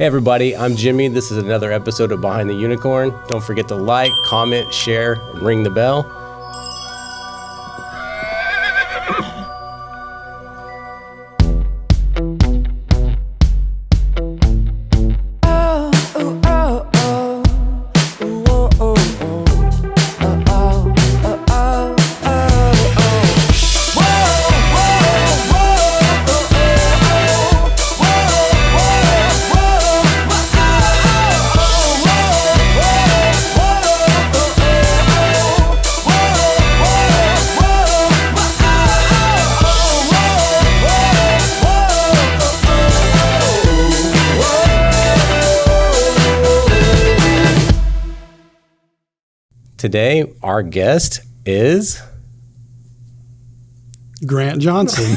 Hey everybody, I'm Jimmy. This is another episode of Behind the Unicorn. Don't forget to like, comment, share, and ring the bell. Today, our guest is Grant Johnson.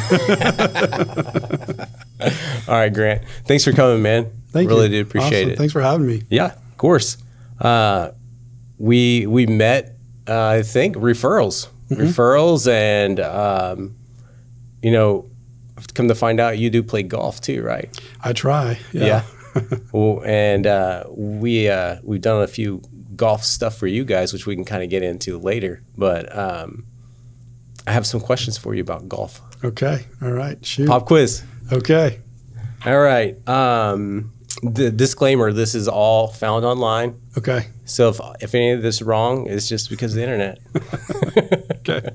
All right, Grant. Thanks for coming, man. Thank you. Really do appreciate Awesome. it. Thanks for having me. Yeah, of course. We met, I think, referrals. Referrals, and come to find out, you do play golf too, right? I try. Yeah. Well, and we've done a few golf stuff for you guys, which we can kind of get into later. But I have some questions for you about golf. Okay. All right. Shoot. Pop quiz. Okay. All right. The disclaimer: this is all found online. Okay. So if any of this is wrong, it's just because of the internet. Okay.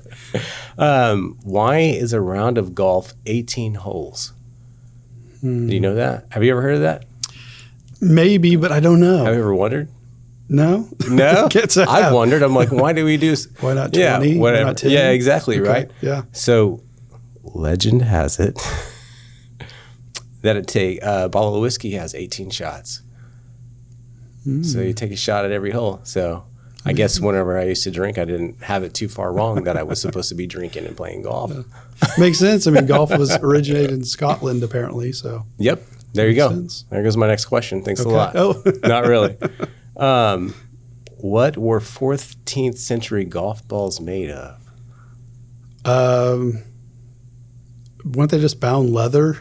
Why is a round of golf 18 holes? Do you know that? Have you ever heard of that? Maybe, but I don't know. Have you ever wondered? No. No? Can't say I I've have. wondered. I'm like, why do we do... Why not 20? Yeah, Why whatever. not 10? Yeah, exactly, Okay. right? Yeah. So, legend has it that a bottle of whiskey has 18 shots. So you take a shot at every hole. So I guess whenever I used to drink, I didn't have it too far wrong that I was supposed to be drinking and playing golf. Makes sense. I mean, golf was originated in Scotland, apparently. So. Yep. There you go. sense. There goes my next question. Thanks a Okay. lot. Oh. Not really. What were 14th century golf balls made of? Weren't they just bound leather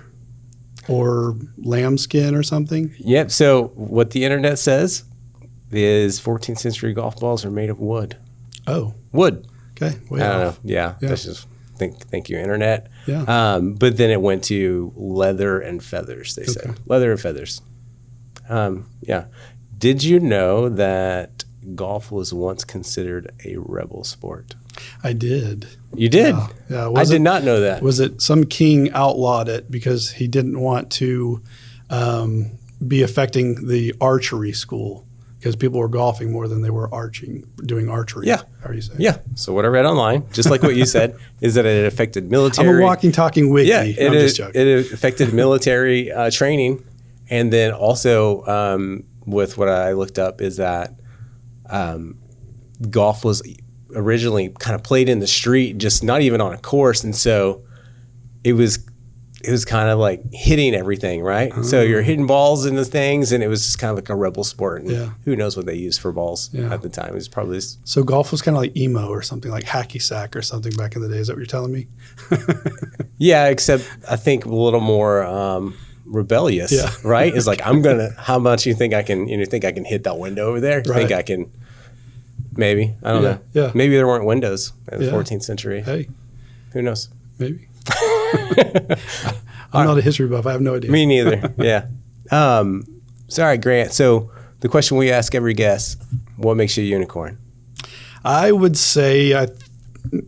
or lambskin or something? Yep. So what the internet says is 14th century golf balls are made of wood. Oh. Wood. Okay. Way I don't know. off. Yeah. Yeah. That's just thank you, internet. Yeah. But then it went to leather and feathers, they said. Leather and feathers. Yeah. Did you know that golf was once considered a rebel sport? I did. You did? Yeah. I did not know that. Was it some king outlawed it because he didn't want to be affecting the archery school because people were golfing more than they were doing archery? Yeah. How do you say? Yeah. So what I read online, just like what you said, is that it affected military. I'm a walking, talking wiki. Yeah, I'm just joking. it affected military training, and then also with what I looked up is that golf was originally kind of played in the street, just not even on a course, and so it was kind of like hitting everything, right? So you're hitting balls into things, and it was just kind of like a rebel sport. And Yeah. who knows what they used for balls at the time? It was probably just, So golf was kind of like emo or something, like hacky sack or something back in the day. Is that what you're telling me? yeah, except I think a little more rebellious, Yeah. right? It's like, how much you think I can, think I can hit that window over there? Right. Think I can, maybe, I don't know. Yeah. Maybe there weren't windows in the Yeah. 14th century. Hey, Who knows? maybe. I'm not a history buff. I have no idea. Me neither. Yeah. Sorry, Grant. So the question we ask every guest, what makes you a unicorn? I would say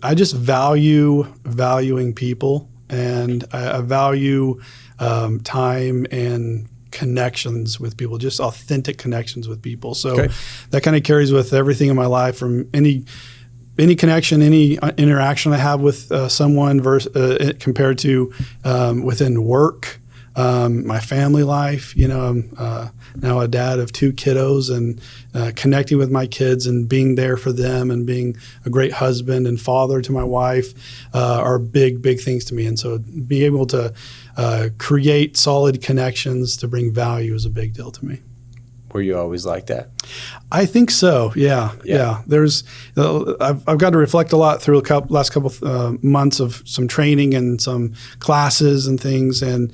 I just valuing people, and I value time and connections with people, just authentic connections with people. So that kind of carries with everything in my life, from any connection, any interaction I have with someone compared to within work, my family life. I'm now a dad of 2 kiddos, and connecting with my kids and being there for them and being a great husband and father to my wife are big things to me. And so being able to create solid connections to bring value is a big deal to me. Were you always like that? I think so. Yeah. There's, I've got to reflect a lot through last couple months of some training and some classes and things. And,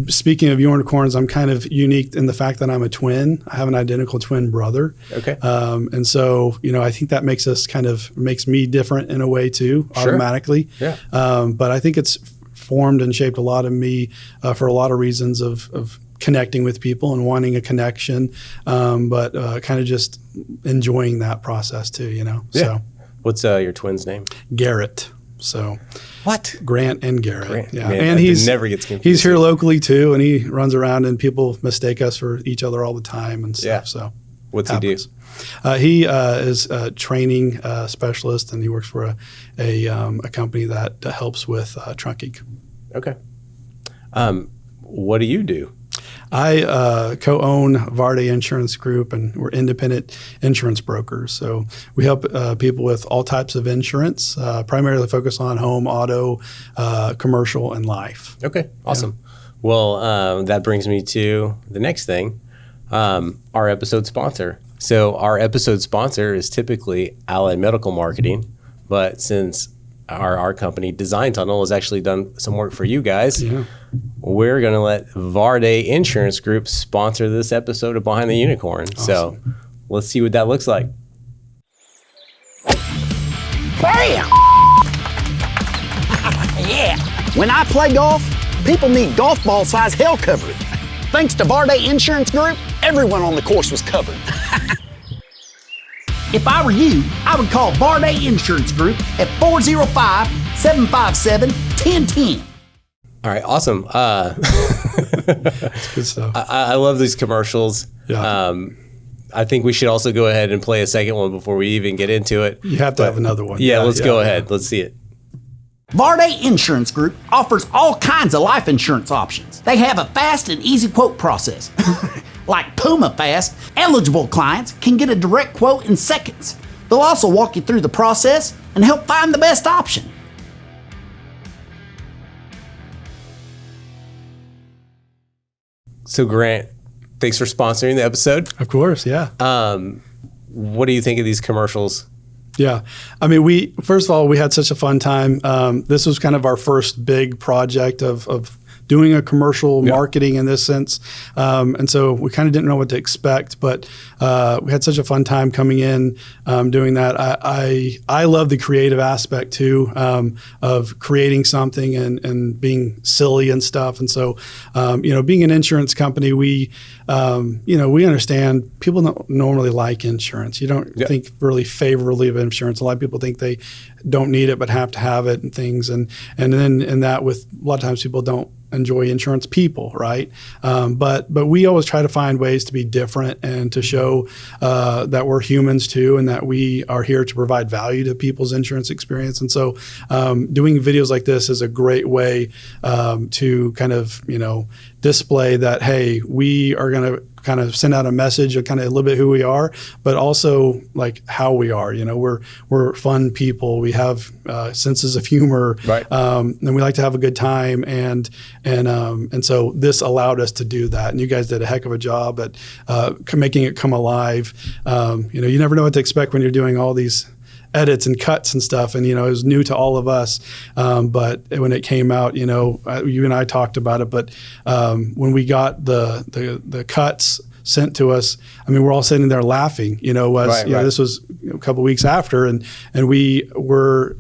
Speaking of unicorns, I'm kind of unique in the fact that I'm a twin. I have an identical twin brother. Okay. And so, I think that makes me different in a way too, automatically. Yeah. But I think it's formed and shaped a lot of me for a lot of reasons of connecting with people and wanting a connection, but kind of just enjoying that process too, Yeah. So, what's your twin's name? Garrett. So What? Grant and Garrett. Grant. Yeah. Man, and that never gets confused. he's here locally too, and he runs around and people mistake us for each other all the time and stuff. Yeah. So What's he do? He is a training specialist, and he works for a company that helps with trunking. Okay. What do you do? I co-own Varde Insurance Group, and we're independent insurance brokers. So we help people with all types of insurance, primarily focus on home, auto, commercial, and life. Okay, awesome. Yeah. Well, that brings me to the next thing, our episode sponsor. So our episode sponsor is typically Allied Medical Marketing, but since our company, DesignTunnel, has actually done some work for you guys, we're going to let Varde Insurance Group sponsor this episode of Behind the Unicorn. Awesome. So let's see what that looks like. Bam! Yeah. When I play golf, people need golf ball size hail coverage. Thanks to Varde Insurance Group, everyone on the course was covered. If I were you, I would call Varde Insurance Group at 405-757-1010. All right, awesome. That's good stuff. I love these commercials. Yeah. I think we should also go ahead and play a second one before we even get into it. You have to have another one. Yeah, let's go ahead. Let's see it. Varde Insurance Group offers all kinds of life insurance options. They have a fast and easy quote process. Like Puma Fast, eligible clients can get a direct quote in seconds. They'll also walk you through the process and help find the best option. So Grant, thanks for sponsoring the episode. Of course, yeah. What do you think of these commercials? Yeah. I mean, first of all, we had such a fun time. This was kind of our first big project of doing a commercial marketing in this sense. And so we kind of didn't know what to expect, but we had such a fun time coming in doing that. I love the creative aspect too, of creating something and being silly and stuff. And so, being an insurance company, we understand people don't normally like insurance. You don't think really favorably of insurance. A lot of people think they don't need it but have to have it and things. And then in that, with a lot of times people don't enjoy insurance people, right? But we always try to find ways to be different and to show that we're humans too, and that we are here to provide value to people's insurance experience. And so doing videos like this is a great way to kind of, display that, hey, we are going to kind of send out a message of kind of a little bit who we are, but also like how we are. We're fun people. We have senses of humor, right? And we like to have a good time. And so this allowed us to do that. And you guys did a heck of a job at making it come alive. You never know what to expect when you're doing all these edits and cuts and stuff, and it was new to all of us, but when it came out, you and I talked about it, but when we got the cuts sent to us, I mean, we're all sitting there laughing, this was a couple of weeks after, and we were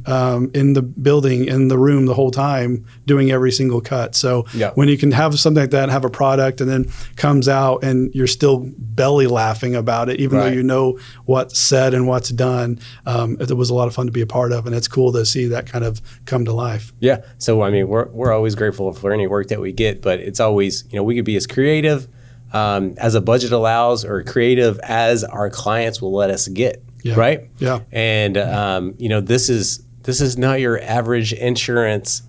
in the building, in the room the whole time doing every single cut. So when you can have something like that, have a product, and then comes out and you're still belly laughing about it, even though you know what's said and what's done, it was a lot of fun to be a part of, and it's cool to see that kind of come to life. Yeah. So, I mean, we're always grateful for any work that we get, but it's always, we could be as creative as a budget allows, or creative as our clients will let us get, right? Yeah. And this is not your average insurance,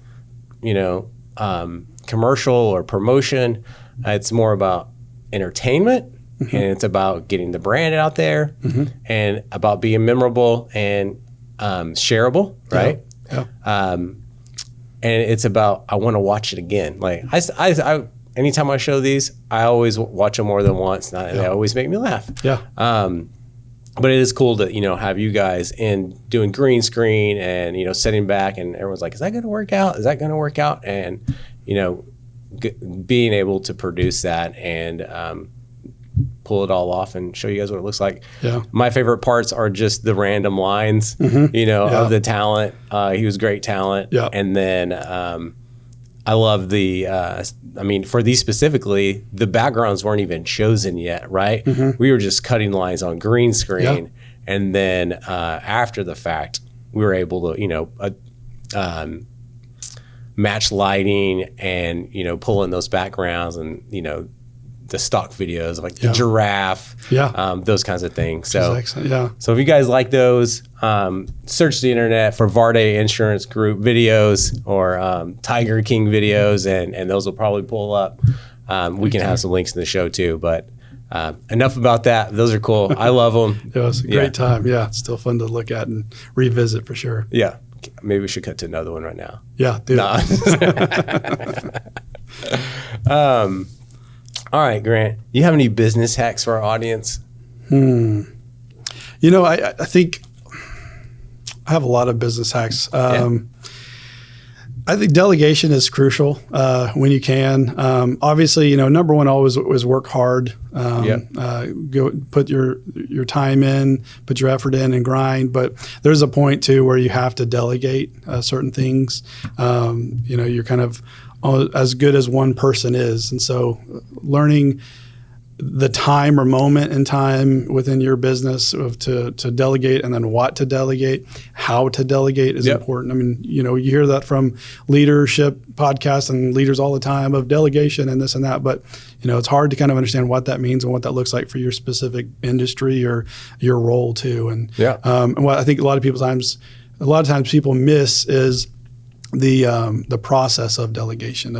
commercial or promotion. It's more about entertainment, and it's about getting the brand out there, and about being memorable and shareable, right? Yeah. And it's about, I want to watch it again. Like I anytime I show these, I always watch them more than once, and they always make me laugh. Yeah. But it is cool to, have you guys in doing green screen and, sitting back, and everyone's like, is that going to work out? Is that going to work out? And, being able to produce that and pull it all off and show you guys what it looks like. Yeah. My favorite parts are just the random lines, of the talent. He was great talent. Yeah. And then I love for these specifically, the backgrounds weren't even chosen yet, right? We were just cutting lines on green screen. Yeah. And then after the fact, we were able to, match lighting and, pull in those backgrounds and, the stock videos of like the giraffe, those kinds of things. So, so if you guys like those, search the internet for Varde Insurance Group videos or Tiger King videos, and those will probably pull up. We can have some links in the show too, but enough about that. Those are cool. I love them. It was a great time. Yeah, it's still fun to look at and revisit for sure. Yeah. Maybe we should cut to another one right now. Yeah, do it. All right, Grant, you have any business hacks for our audience? I think I have a lot of business hacks. I think delegation is crucial when you can. Obviously, number one always is work hard. Go put your time in, put your effort in, and grind. But there's a point too where you have to delegate certain things. You're kind of as good as one person is, and so learning the time or moment in time within your business to delegate, and then what to delegate, how to delegate is important. I mean, you hear that from leadership podcasts and leaders all the time of delegation and this and that, but it's hard to kind of understand what that means and what that looks like for your specific industry or your role too. And what I think a lot of times people miss is the process of delegation.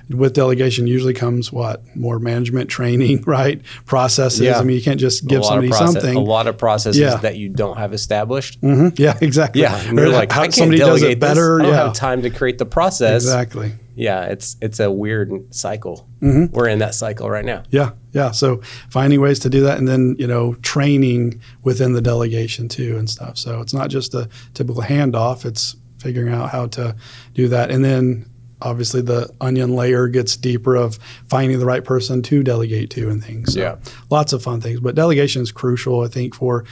With delegation usually comes more management training, right? Processes. I mean, you can't just give somebody something. A lot of processes that you don't have established. Yeah, exactly. Yeah, and you're like, I can't somebody does it better. This. I don't have time to create the process. Exactly. Yeah, it's a weird cycle. We're in that cycle right now. Yeah. So finding ways to do that, and then training within the delegation too and stuff. So it's not just a typical handoff. It's figuring out how to do that. And then obviously the onion layer gets deeper of finding the right person to delegate to and things. So lots of fun things. But delegation is crucial, I think, for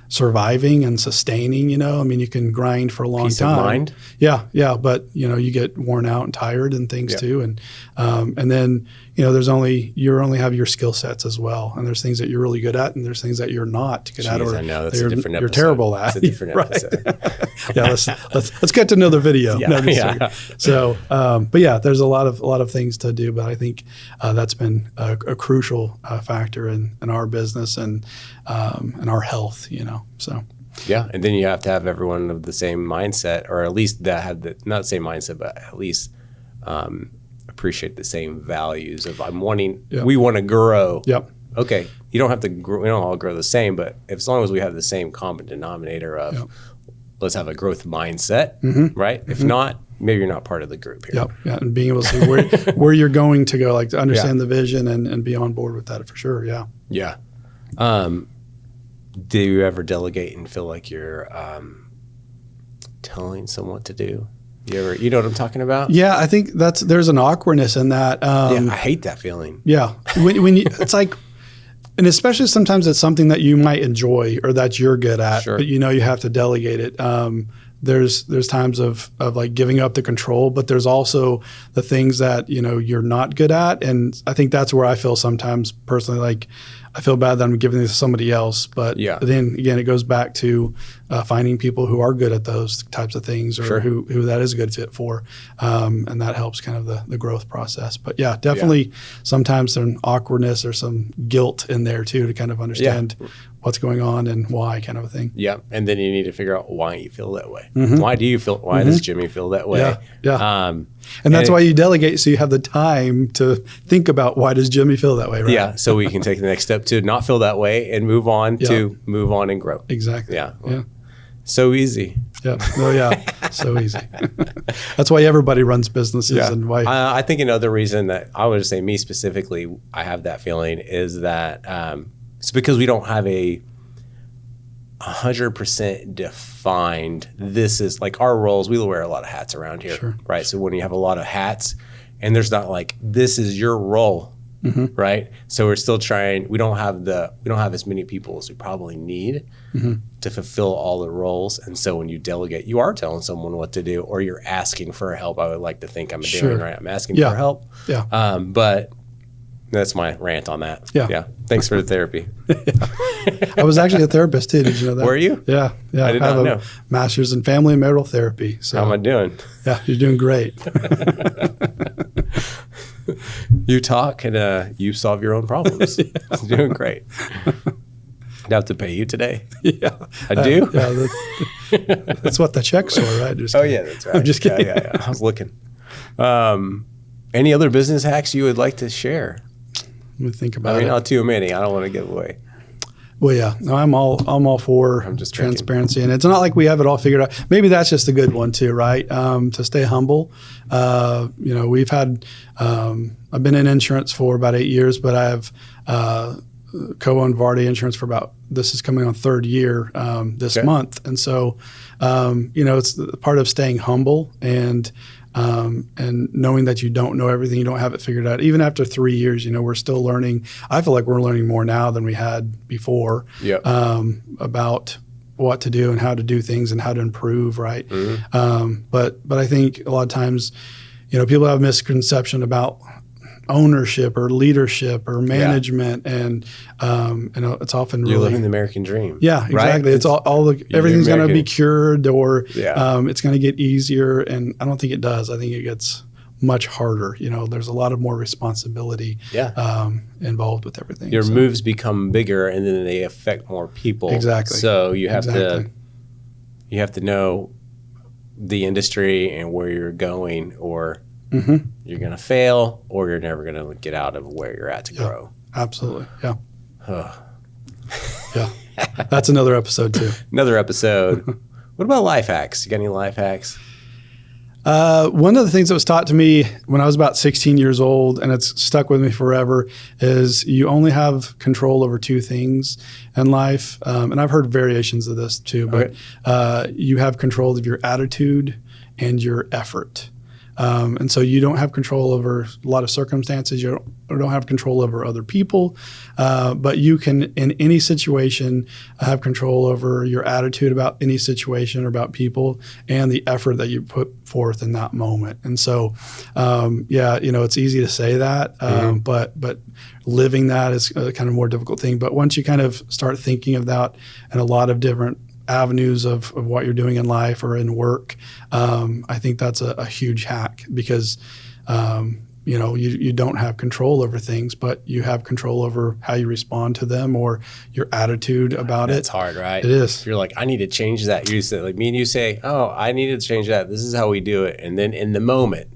surviving and sustaining. I mean, you can grind for a long time. Peace of mind. Yeah. But, you get worn out and tired and things too. And then, you only have your skill sets as well. And there's things that you're really good at, and there's things that you're not good at, or I know, that's a different episode. You're terrible at. It's a different episode. Let's get to another video. Yeah. So, but there's a lot of things to do, but I think that's been a crucial factor in our business and our health, so. Yeah, and then you have to have everyone of the same mindset, or at least that had not the same mindset, but at least appreciate the same values of we want to grow. Okay, you don't have to grow, we don't all grow the same, but as long as we have the same common denominator of let's have a growth mindset, right? If not, maybe you're not part of the group here. Yeah, and being able to see where you're going to go, like to understand the vision and be on board with that for sure. Yeah. Do you ever delegate and feel like you're telling someone what to do? You know what I'm talking about? Yeah, I think there's an awkwardness in that. I hate that feeling. Yeah, when you, it's like, and especially sometimes it's something that you might enjoy or that you're good at, but you have to delegate it. There's times of like giving up the control, but there's also the things that you're not good at, and I think that's where I feel sometimes personally like I feel bad that I'm giving this to somebody else. But then again, it goes back to finding people who are good at those types of things, or who that is a good fit for. And that helps kind of the growth process. But definitely sometimes there's an awkwardness or some guilt in there too, to kind of understand what's going on and why, kind of a thing. Yeah. And then you need to figure out why you feel that way. Why does Jimmy feel that way? And that's why you delegate, so you have the time to think about why does Jimmy feel that way, right? Yeah, so we can take the next step to not feel that way and move on to move on and grow. Exactly. Yeah. So easy. Yeah. So easy. That's why everybody runs businesses and why. I think another reason that I would say me specifically, I have that feeling is that it's because we don't have a 100% defined. This is like our roles. We wear a lot of hats around here, Sure. right? So when you have a lot of hats and there's not like, this is your role, right? So we're still trying, we don't have as many people as we probably need to fulfill all the roles. And so when you delegate, you are telling someone what to do, or you're asking for help. I would like to think I'm doing, right? I'm asking for help. Yeah. But that's my rant on that. Yeah. Thanks for the therapy. I was actually a therapist too. Did you know that? Were you? Yeah. Yeah. I did have not a know. master's in family and marital therapy. So How am I doing? yeah, you're doing great. You talk and you solve your own problems. It's doing great. Do I have to pay you today? Yeah. I do? That's what the check's for, right? Just Oh, kidding. yeah, that's right. I'm just kidding. Yeah. I was looking. Any other business hacks you would like to share? Let me think about I mean, it. not too many. I don't want to give away. Well, yeah, no, I'm all for just thinking. transparency, and it's not like we have it all figured out. Maybe that's just a good one too, right? To stay humble. We've had. I've been in insurance for about 8 years, but I have co-owned Varde Insurance for this is coming on 3rd year this month, and so it's the part of staying humble and knowing that you don't know everything, you don't have it figured out. Even after 3 years, we're still learning. I feel like we're learning more now than we had before about what to do and how to do things and how to improve, right? But I think a lot of times, people have a misconception about ownership or leadership or management, and it's often You're really living the American dream. Yeah, exactly. Right? It's everything's going to be cured, or Yeah. it's going to get easier, and I don't think it does. I think it gets much harder. There's a lot of more responsibility involved with everything. Your moves become bigger, and then they affect more people. Exactly. So you have to know the industry and where you're going, or you're going to fail, or you're never going to get out of where you're at to grow. Absolutely. Yeah. Yeah. That's another episode too. Another episode. What about life hacks? You got any life hacks? One of the things that was taught to me when I was about 16 years old, and it's stuck with me forever, is you only have control over 2 things in life. And I've heard variations of this too, but you have control of your attitude and your effort. And so you don't have control over a lot of circumstances. You don't have control over other people, but you can, in any situation, have control over your attitude about any situation or about people, and the effort that you put forth in that moment. And so, it's easy to say that, but living that is a kind of more difficult thing. But once you kind of start thinking of that in a lot of different avenues of what you're doing in life or in work, I think that's a huge hack, because you don't have control over things, but you have control over how you respond to them or your attitude about it. It's hard, right? It is. If you're like, I need to change that. You say, like me and you say, oh, I needed to change that. This is how we do it. And then in the moment,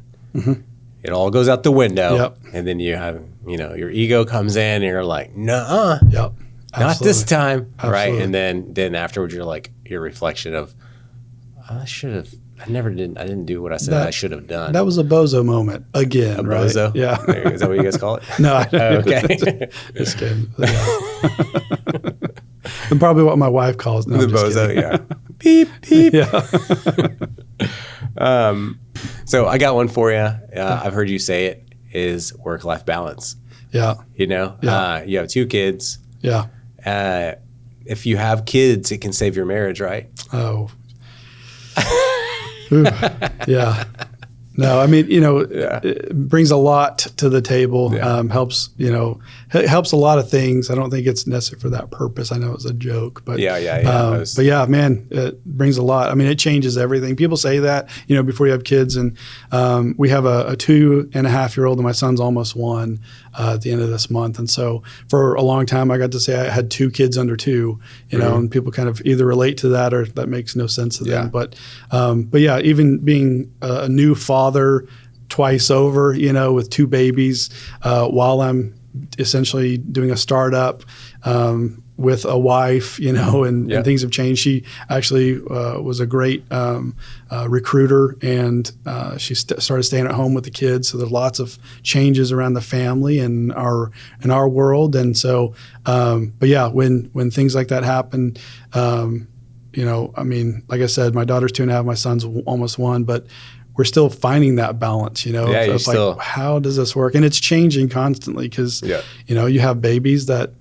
it all goes out the window. Yep. And then you have, your ego comes in and you're like, nuh-uh. Yep. Not this time, right? Absolutely. And then afterwards, you're like, your reflection of, I didn't do what I said I should have done. That was a bozo moment again. A right? bozo? Yeah. Is that what you guys call it? No, I don't. Okay. Just kidding. Yeah. And probably what my wife calls no, The I'm just bozo, kidding. yeah. Beep, beep. Yeah. So I got one for you. I've heard you say it, is work-life balance. Yeah. You Yeah. You have 2 kids. Yeah. If you have kids, it can save your marriage, right? Oh. Ooh, yeah. No, I mean, it brings a lot to the table. Helps, it helps a lot of things. I don't think it's necessary for that purpose. I know it's a joke, but but yeah, man, it brings a lot. I mean, it changes everything. People say that, before you have kids, and we have a 2.5-year-old, and my son's almost 1 at the end of this month. And so for a long time, I got to say I had 2 kids under 2, and people kind of either relate to that or that makes no sense to them. But yeah, even being a new father twice over, with 2 babies, while I'm essentially doing a startup with a wife, and things have changed. She actually was a great recruiter, and she started staying at home with the kids. So there's lots of changes around the family and our world. And so, but yeah, when things like that happen, like I said, my daughter's 2.5, my son's almost 1, but we're still finding that balance, of how does this work? And it's changing constantly because, you have babies that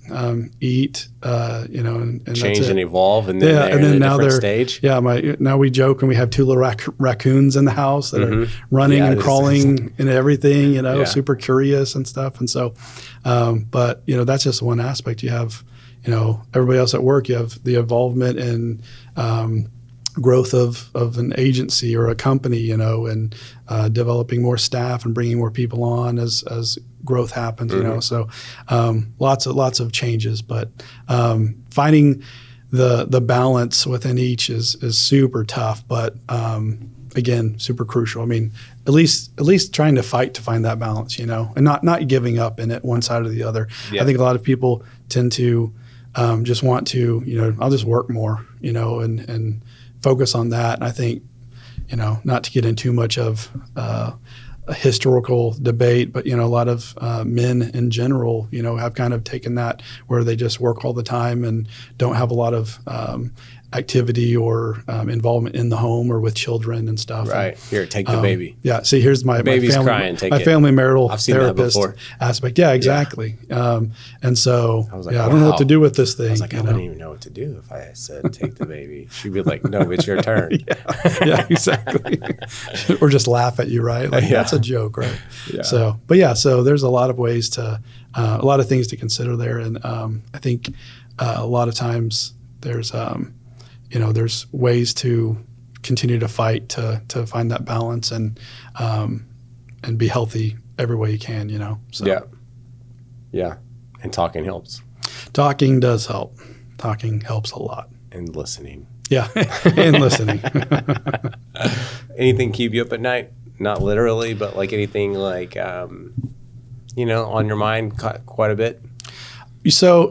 eat, and change and evolve, and then they're in a different stage. Yeah, now we joke and we have 2 little raccoons in the house that are running and crawling and everything, super curious and stuff. And so, but that's just one aspect. You have, everybody else at work. You have the involvement and growth of an agency or a company, and developing more staff and bringing more people on as growth happens, So lots of changes, but finding the balance within each is super tough, but again, super crucial. I mean, at least trying to fight to find that balance, and not giving up in it one side or the other. Yeah. I think a lot of people tend to just want to, I'll just work more, and focus on that. And I think, not to get into too much of a historical debate, but, a lot of men in general, have kind of taken that where they just work all the time and don't have a lot of activity or involvement in the home or with children and stuff. Right. Here, take the baby. Yeah. See, here's my baby's family, crying. Take my it. family marital I've seen therapist that before. aspect. Yeah, exactly. Yeah. And so, I was like, I don't know what to do with this thing. I was like, I wouldn't even know what to do if I said, take the baby. She'd be like, no, it's your turn. Yeah, exactly. Or just laugh at you, right? Like, that's a joke, right? Yeah. So, so there's a lot of ways to, a lot of things to consider there. And I think a lot of times there's, there's ways to continue to fight to find that balance and be healthy every way you can, So. Yeah. And talking helps. Talking does help. Talking helps a lot. And listening. Yeah, and listening. Anything keep you up at night? Not literally, but like anything like, on your mind quite a bit? So,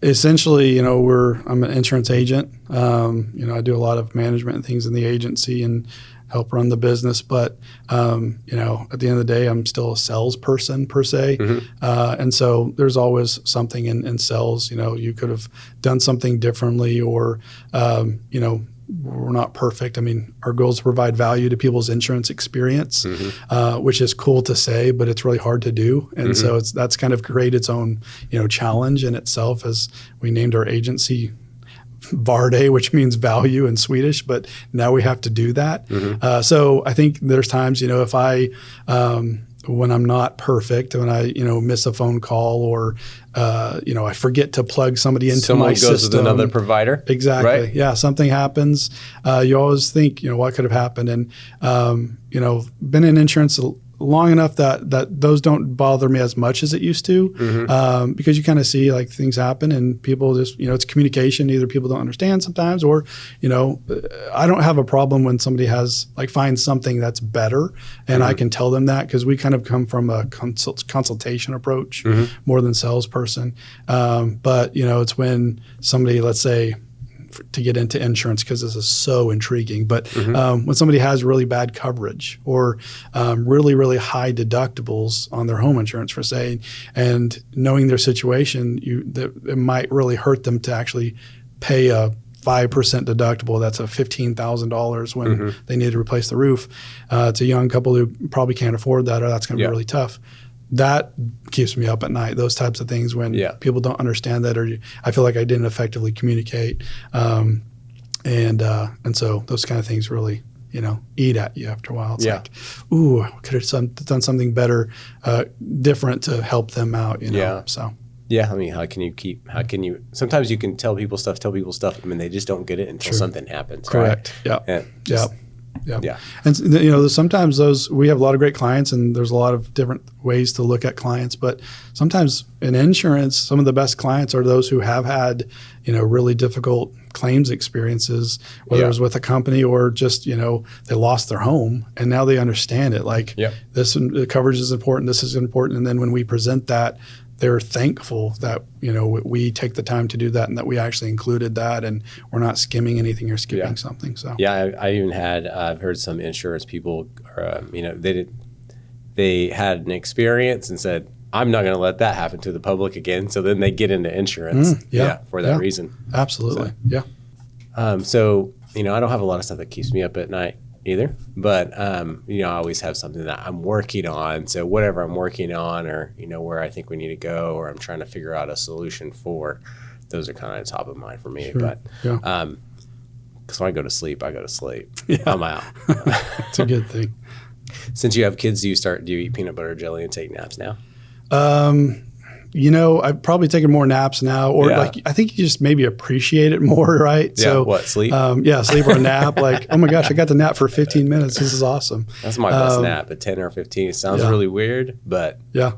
essentially, I'm an insurance agent. I do a lot of management and things in the agency and help run the business. But, at the end of the day, I'm still a salesperson per se. And so there's always something in sales. You could have done something differently or, we're not perfect. I mean, our goal is to provide value to people's insurance experience, which is cool to say, but it's really hard to do. And so that's kind of created its own, challenge in itself, as we named our agency Varde, which means value in Swedish, but now we have to do that. So I think there's times, if I, when I'm not perfect, when I, miss a phone call or, I forget to plug somebody into my system. Someone goes with another provider. Exactly. Right? Yeah. Something happens. You always think, what could have happened? And, been in insurance long enough that those don't bother me as much as it used to, because you kind of see like things happen and people just, it's communication. Either people don't understand sometimes or, I don't have a problem when somebody finds something that's better and I can tell them that, because we kind of come from a consultation approach more than salesperson. But, it's when somebody, let's say, to get into insurance, because this is so intriguing. But when somebody has really bad coverage or really, really high deductibles on their home insurance, for say, and knowing their situation, it might really hurt them to actually pay a 5% deductible. That's a $15,000 when they need to replace the roof. It's a young couple who probably can't afford that, or that's going to be really tough. That keeps me up at night, those types of things when people don't understand that, or I feel like I didn't effectively communicate. And so those kind of things really, eat at you after a while. It's like, ooh, I could have done something better, different to help them out, so. Yeah, I mean, how can you, sometimes you can tell people stuff, I mean, they just don't get it until something happens. Correct. Right? Yeah. And sometimes we have a lot of great clients, and there's a lot of different ways to look at clients, but sometimes in insurance, some of the best clients are those who have had, really difficult claims experiences, whether it was with a company or just, they lost their home and now they understand it. Like this coverage is important. This is important. And then when we present that, they're thankful that, we take the time to do that and that we actually included that and we're not skimming anything or skipping something. So I even had I've heard some insurance people, they had an experience and said, I'm not going to let that happen to the public again. So then they get into insurance for that reason. Absolutely. So, so, I don't have a lot of stuff that keeps me up at night either, but, I always have something that I'm working on. So whatever I'm working on or, where I think we need to go, or I'm trying to figure out a solution for, those are kind of top of mind for me. Sure. But, because when I go to sleep, I go to sleep. Yeah. I'm out. It's a good thing. Since you have kids, do you eat peanut butter jelly and take naps now? I've probably taken more naps now, or I think you just maybe appreciate it more, right? Yeah, So sleep? Sleep or a nap. Like, oh my gosh, I got to nap for 15 minutes. This is awesome. That's my best nap at 10 or 15. It sounds really weird, but yeah.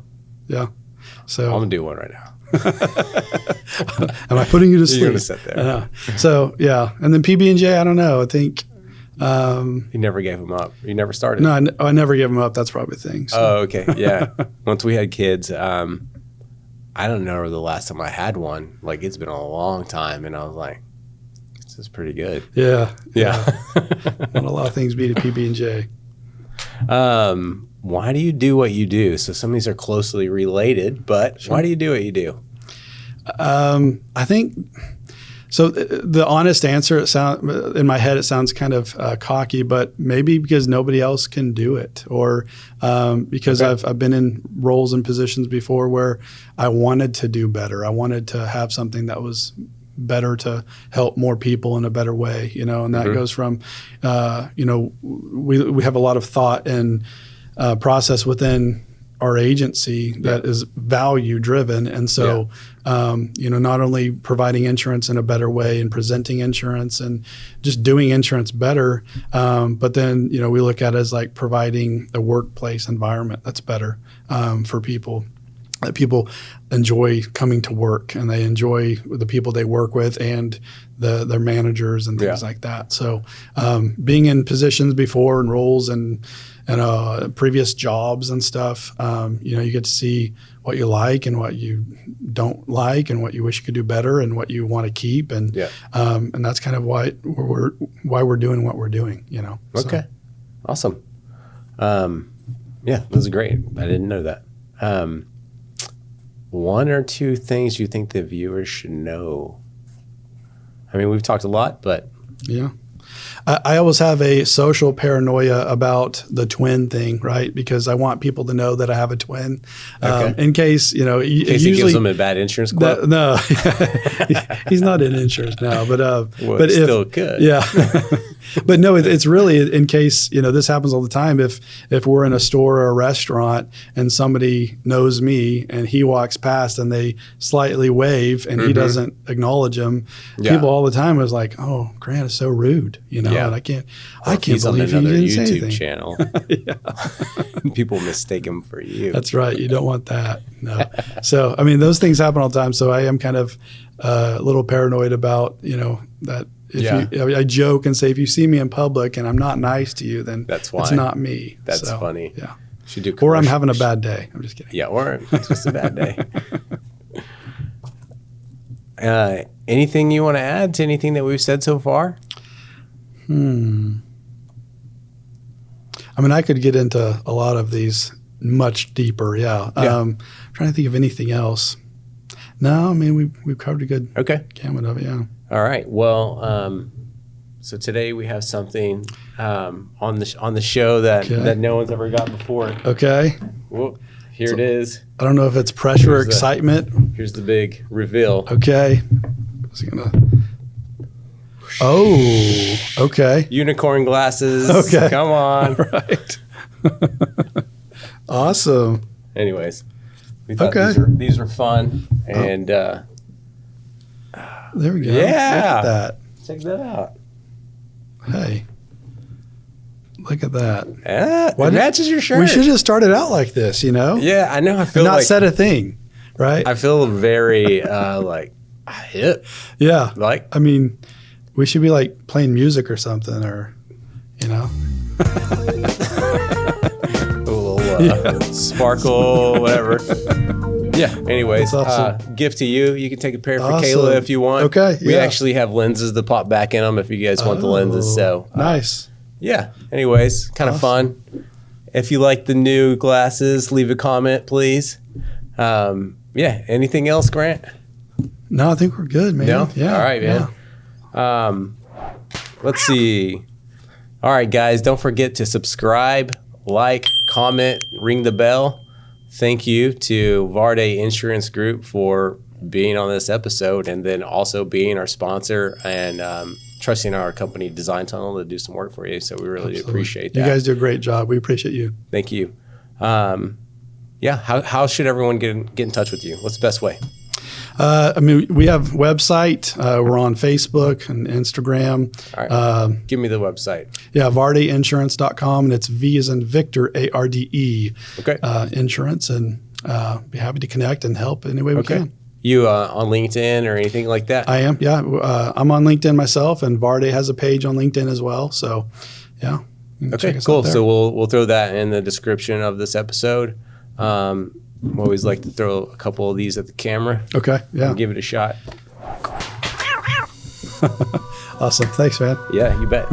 So I'm going to do one right now. Am I putting you to sleep? You're going to sit there. So, and then PB&J, I don't know. I think you never gave them up. You never started. No, I never gave them up. That's probably the thing. So. Oh, okay. Yeah. Once we had kids, I don't know the last time I had one. Like, it's been a long time, and I was like, this is pretty good. Yeah. Not a lot of things beat a PB&J. Why do you do what you do? So some of these are closely related, but why do you do what you do? I think... So the honest answer, in my head, it sounds kind of cocky, but maybe because nobody else can do it, or because I've been in roles and positions before where I wanted to do better. I wanted to have something that was better to help more people in a better way, and that goes from, we have a lot of thought and process within our agency that is value driven. And so, not only providing insurance in a better way and presenting insurance and just doing insurance better, but then, we look at it as like providing a workplace environment that's better for people, that people enjoy coming to work and they enjoy the people they work with and their managers and things like that. So being in positions before and roles and previous jobs and stuff, you get to see what you like and what you don't like and what you wish you could do better and what you want to keep. And that's kind of why we're doing what we're doing, Okay. So. Awesome. That was great. I didn't know that. One or two things you think the viewers should know? I mean, we've talked a lot, but... Yeah. I always have a social paranoia about the twin thing, right? Because I want people to know that I have a twin, in case in case usually, he gives them a bad insurance quote. No, he's not in insurance now, but but it's still good. Yeah, but no, it's really in case this happens all the time. If we're in a store or a restaurant and somebody knows me and he walks past and they slightly wave and he doesn't acknowledge him, people all the time is like, "Oh, Grant is so rude," And I can't believe he didn't say anything. Channel. People mistake him for you. That's right. You don't want that. No. So, I mean, those things happen all the time. So I am kind of a little paranoid about, that if I joke and say, if you see me in public and I'm not nice to you, then that's why. It's not me. That's funny. Yeah. Should do or I'm having a bad day. I'm just kidding. Yeah, or it's just a bad day. Anything you want to add to anything that we've said so far? I mean, I could get into a lot of these much deeper. Yeah. I'm trying to think of anything else. No, I mean, we've covered a good gamut of it. Yeah. All right. Well, so today we have something on the show that no one's ever got before. Okay. Whoop, here it is. I don't know if it's pressure or excitement. Here's the big reveal. Okay. Is he gonna? Oh, okay. Unicorn glasses. Okay. Come on. All right. Awesome. Anyways, we thought these are fun. And there we go. Yeah. Look at that. Check that out. Hey. Look at that. Yeah, it matches your shirt. We should have started out like this, Yeah, I know. I feel not said a thing, right? I feel very hip. Yeah. Like, I mean, we should be like playing music or something, or a little sparkle, whatever. Yeah. Anyways, That's awesome. gift to you. You can take a pair for Awesome. Kayla if you want. Okay, We yeah. actually have lenses that pop back in them if you guys want the lenses. So Nice. yeah. Anyways, kind of fun. If you like the new glasses, leave a comment, please. Yeah. Anything else, Grant? No, I think we're good, man. No? Yeah. All right, man. yeah. Let's see. All right, guys, don't forget to subscribe, like, comment, ring the bell. Thank you to Varde Insurance Group for being on this episode and then also being our sponsor and trusting our company DesignTunnel to do some work for you. So we really appreciate that. You guys do a great job. We appreciate you. Thank you. Yeah, how should everyone get in touch with you? What's the best way? I mean, we have a website. We're on Facebook and Instagram. All right. Give me the website. Yeah, VardeInsurance.com, and it's V as in Victor, ARDE. Okay. Insurance, and be happy to connect and help any way we Okay. can. You on LinkedIn or anything like that? I am, yeah. I'm on LinkedIn myself, and Varde has a page on LinkedIn as well. So, yeah. you can Okay, check us cool. out there. So we'll throw that in the description of this episode. We always like to throw a couple of these at the camera. Okay, yeah. And give it a shot. Awesome. Thanks, man. Yeah, you bet.